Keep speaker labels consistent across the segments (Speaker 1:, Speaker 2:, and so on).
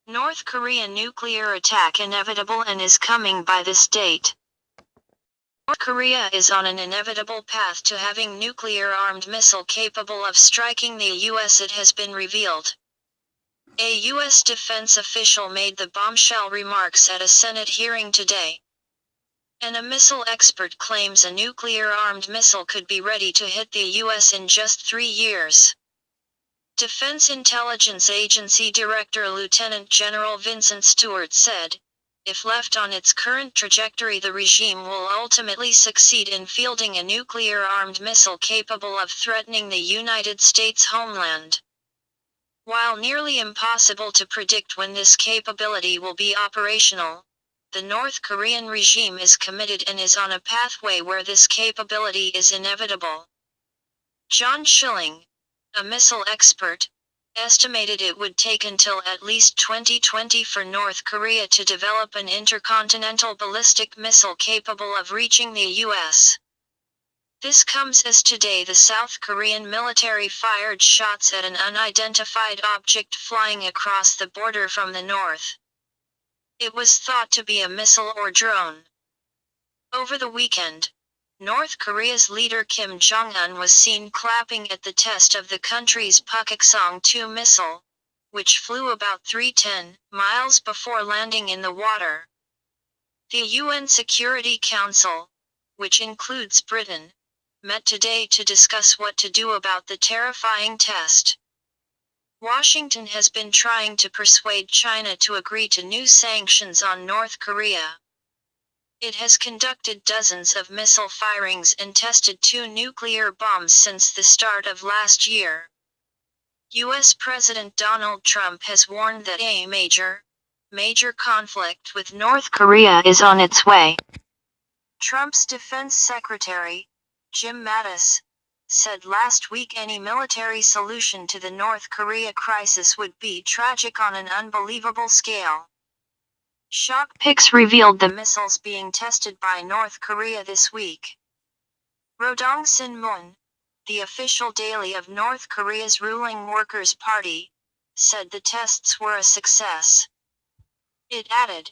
Speaker 1: North Korea nuclear attack inevitable and is coming by this date. North Korea is on an inevitable path to having nuclear-armed missile capable of striking the U.S. It has been revealed. A U.S. defense official made the bombshell remarks at a Senate hearing today. And a missile expert claims a nuclear-armed missile could be ready to hit the U.S. in just 3 years. Defense Intelligence Agency Director Lieutenant General Vincent Stewart said, if left on its current trajectory, the regime will ultimately succeed in fielding a nuclear-armed missile capable of threatening the United States homeland. While nearly impossible to predict when this capability will be operational, the North Korean regime is committed and is on a pathway where this capability is inevitable. John Schilling, a missile expert, estimated it would take until at least 2020 for North Korea to develop an intercontinental ballistic missile capable of reaching the U.S. This comes as today the South Korean military fired shots at an unidentified object flying across the border from the north. It was thought to be a missile or drone. Over the weekend, North Korea's leader Kim Jong-un was seen clapping at the test of the country's Pukguksong-2 missile, which flew about 310 miles before landing in the water. The UN Security Council, which includes Britain, met today to discuss what to do about the terrifying test. Washington has been trying to persuade China to agree to new sanctions on North Korea. It has conducted dozens of missile firings and tested 2 nuclear bombs since the start of last year. U.S. President Donald Trump has warned that a major conflict with North Korea is on its way. Trump's defense secretary, Jim Mattis, said last week any military solution to the North Korea crisis would be tragic on an unbelievable scale. Shock pics revealed the missiles being tested by North Korea this week. Rodong Sinmun, the official daily of North Korea's ruling Workers' Party, said the tests were a success. It added,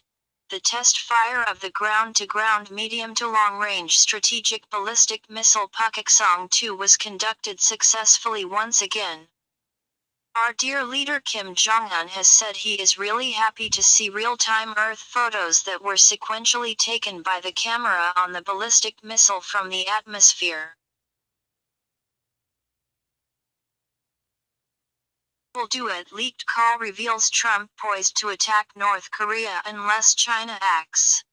Speaker 1: the test fire of the ground-to-ground medium to long-range strategic ballistic missile Pukguksong-2 was conducted successfully once again. Our dear leader Kim Jong-un has said he is really happy to see real-time Earth photos that were sequentially taken by the camera on the ballistic missile from the atmosphere. Will do it. Leaked call reveals Trump poised to attack North Korea unless China acts.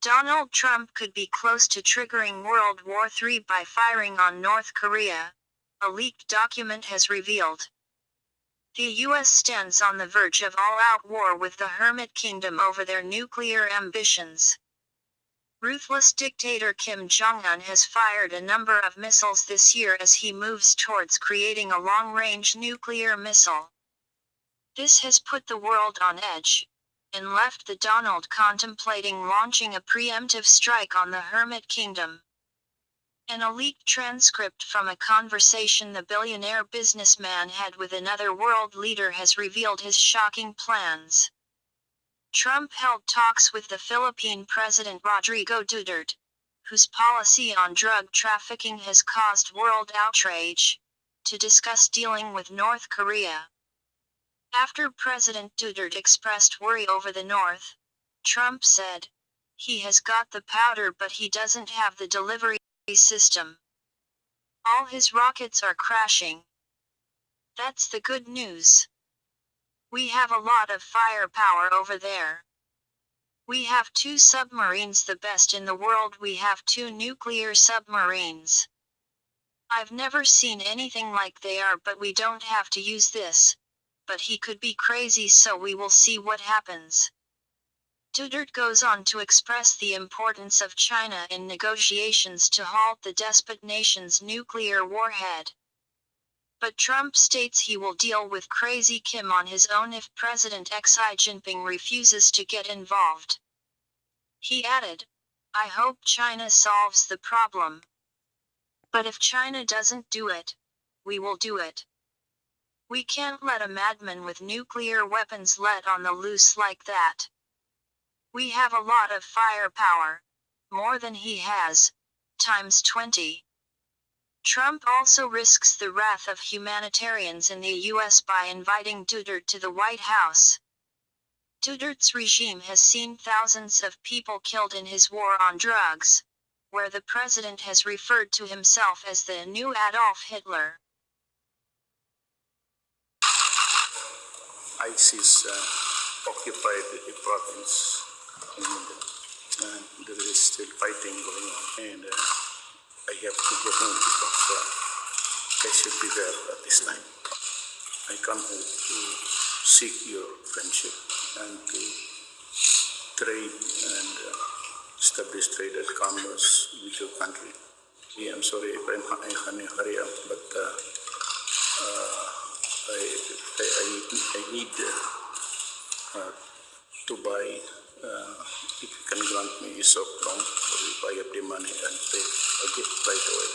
Speaker 1: Donald Trump could be close to triggering World War III by firing on North Korea, a leaked document has revealed. The U.S. stands on the verge of all-out war with the Hermit Kingdom over their nuclear ambitions. Ruthless dictator Kim Jong-un has fired a number of missiles this year as he moves towards creating a long-range nuclear missile. This has put the world on edge, and left the Donald contemplating launching a preemptive strike on the Hermit Kingdom. A leaked transcript from a conversation the billionaire businessman had with another world leader has revealed his shocking plans. Trump held talks with the Philippine President Rodrigo Duterte, whose policy on drug trafficking has caused world outrage, to discuss dealing with North Korea. After President Duterte expressed worry over the North, Trump said, he has got the powder but he doesn't have the delivery system. All his rockets are crashing. That's the good news. We have a lot of firepower over there. We have 2 submarines, the best in the world. We have 2 nuclear submarines. I've never seen anything like they are, but we don't have to use this. But he could be crazy, so we will see what happens. Duterte goes on to express the importance of China in negotiations to halt the despot nation's nuclear warhead. But Trump states he will deal with crazy Kim on his own if President Xi Jinping refuses to get involved. He added, I hope China solves the problem. But if China doesn't do it, we will do it. We can't let a madman with nuclear weapons let on the loose like that. We have a lot of firepower. More than he has. Times 20. Trump also risks the wrath of humanitarians in the US by inviting Duterte to the White House. Duterte's regime has seen thousands of people killed in his war on drugs, where the president has referred to himself as the new Adolf Hitler.
Speaker 2: ISIS occupied a province and there is still fighting going on, and I have to go home because I should be there at this time. I come here to seek your friendship and to trade and establish trade and commerce with your country. I'm sorry if I'm in a hurry up, but I need to buy, if you can grant me a soft loan, or if I have the money and pay a gift right away,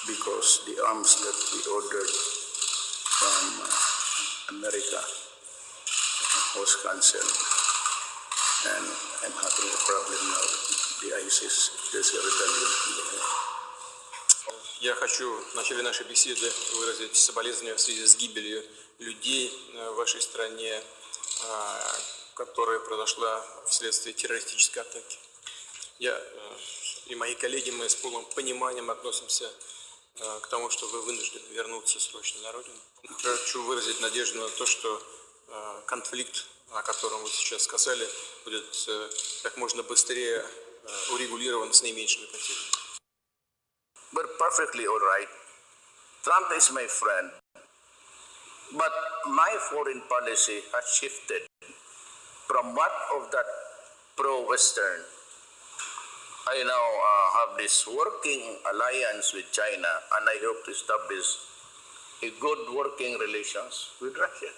Speaker 2: because the arms that we ordered from America was cancelled, and I'm having a problem now with the ISIS. There's a rebellion in the world.
Speaker 3: Я хочу в начале нашей беседы выразить соболезнования в связи с гибелью людей в вашей стране, которая произошла вследствие террористической атаки. Я и мои коллеги, мы с полным пониманием относимся к тому, что вы вынуждены вернуться срочно на родину. Хочу выразить надежду на то, что конфликт, о котором вы сейчас сказали, будет как можно быстрее урегулирован с наименьшими потерями.
Speaker 2: We're perfectly all right. Trump is my friend. But my foreign policy has shifted from what of that pro-Western. I now have this working alliance with China, and I hope to establish a good working relations with Russia.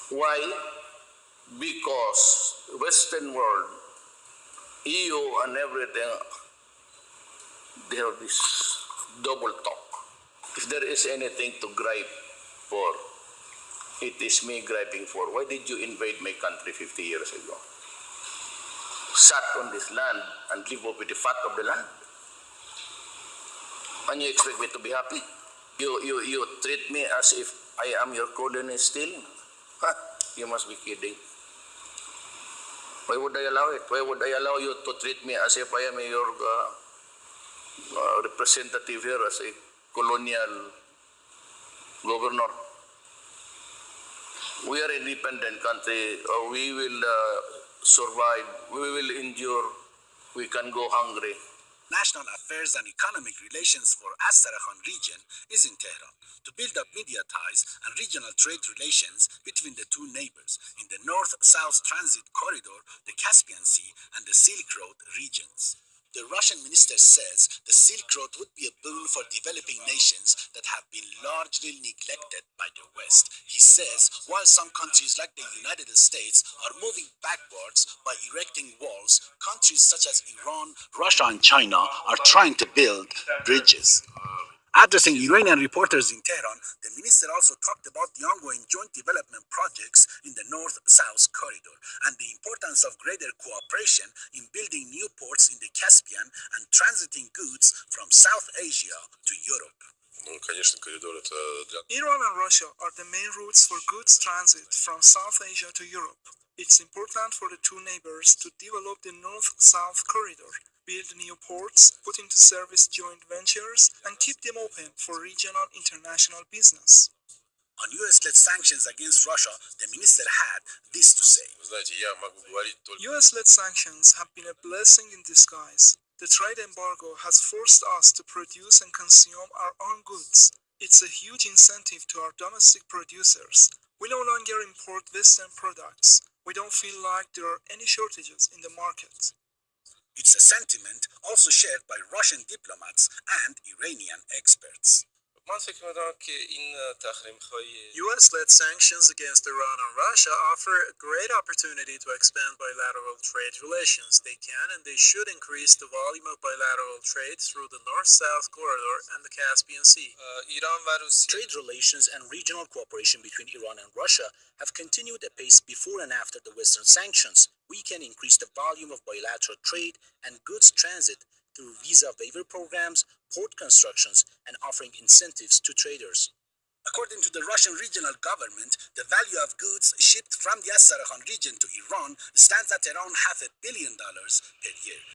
Speaker 2: Why? Because Western world, EU and everything, they have this double talk. If there is anything to gripe for, it is me griping for. Why did you invade my country 50 years ago? Sat on this land and live off with the fat of the land. And you expect me to be happy? You treat me as if I am your colony still? Huh? You must be kidding. Why would I allow it? Why would I allow you to treat me as if I am your representative here as a colonial governor? We are an independent country. We will survive. We will endure. We can go hungry.
Speaker 4: National Affairs and Economic Relations for Astrakhan region is in Tehran to build up media ties and regional trade relations between the two neighbors in the North-South Transit Corridor, the Caspian Sea, and the Silk Road regions. The Russian minister says the Silk Road would be a boon for developing nations that have been largely neglected by the West. He says while some countries like the United States are moving backwards by erecting walls, countries such as Iran, Russia, and China are trying to build bridges. Addressing Iranian reporters in Tehran, the minister also talked about the ongoing joint development projects in the North-South Corridor and the importance of greater cooperation in building new ports in the Caspian and transiting goods from South Asia to Europe.
Speaker 5: Iran and Russia are the main routes for goods transit from South Asia to Europe. It's important for the two neighbors to develop the North-South Corridor, build new ports, put into service joint ventures, and keep them open for regional international business.
Speaker 4: On US-led sanctions against Russia, the minister had this to say.
Speaker 5: US-led sanctions have been a blessing in disguise. The trade embargo has forced us to produce and consume our own goods. It's a huge incentive to our domestic producers. We no longer import Western products. We don't feel like there are any shortages in the market.
Speaker 4: It's a sentiment also shared by Russian diplomats and Iranian experts.
Speaker 3: من فکر می‌کنم که این تحریم‌های
Speaker 5: US-led sanctions against Iran and Russia offer a great opportunity to expand bilateral trade relations. They can and they should increase the volume of bilateral trade through the North-South corridor and the Caspian Sea.
Speaker 3: ایران و روسیه
Speaker 4: Trade relations and regional cooperation between Iran and Russia have continued apace before and after the Western sanctions. We can increase the volume of bilateral trade and goods transit through visa waiver programs, port constructions, and offering incentives to traders. According to the Russian regional government, the value of goods shipped from the Astrakhan region to Iran stands at around $500 million per year.